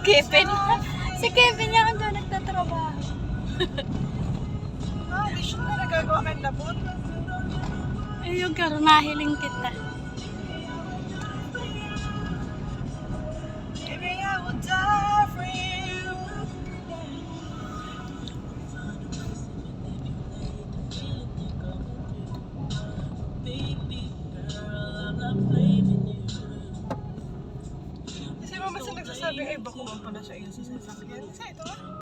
Kevin. Si Kevin niya ang doon nagtatrabaho. Di siya na nagagawa kang labot. Ayun, karo nahiling kita. Maybe I would die for you. Kasi ba nagsasabi, ay bako pala sa iyo sa sasakyan. Kasi ito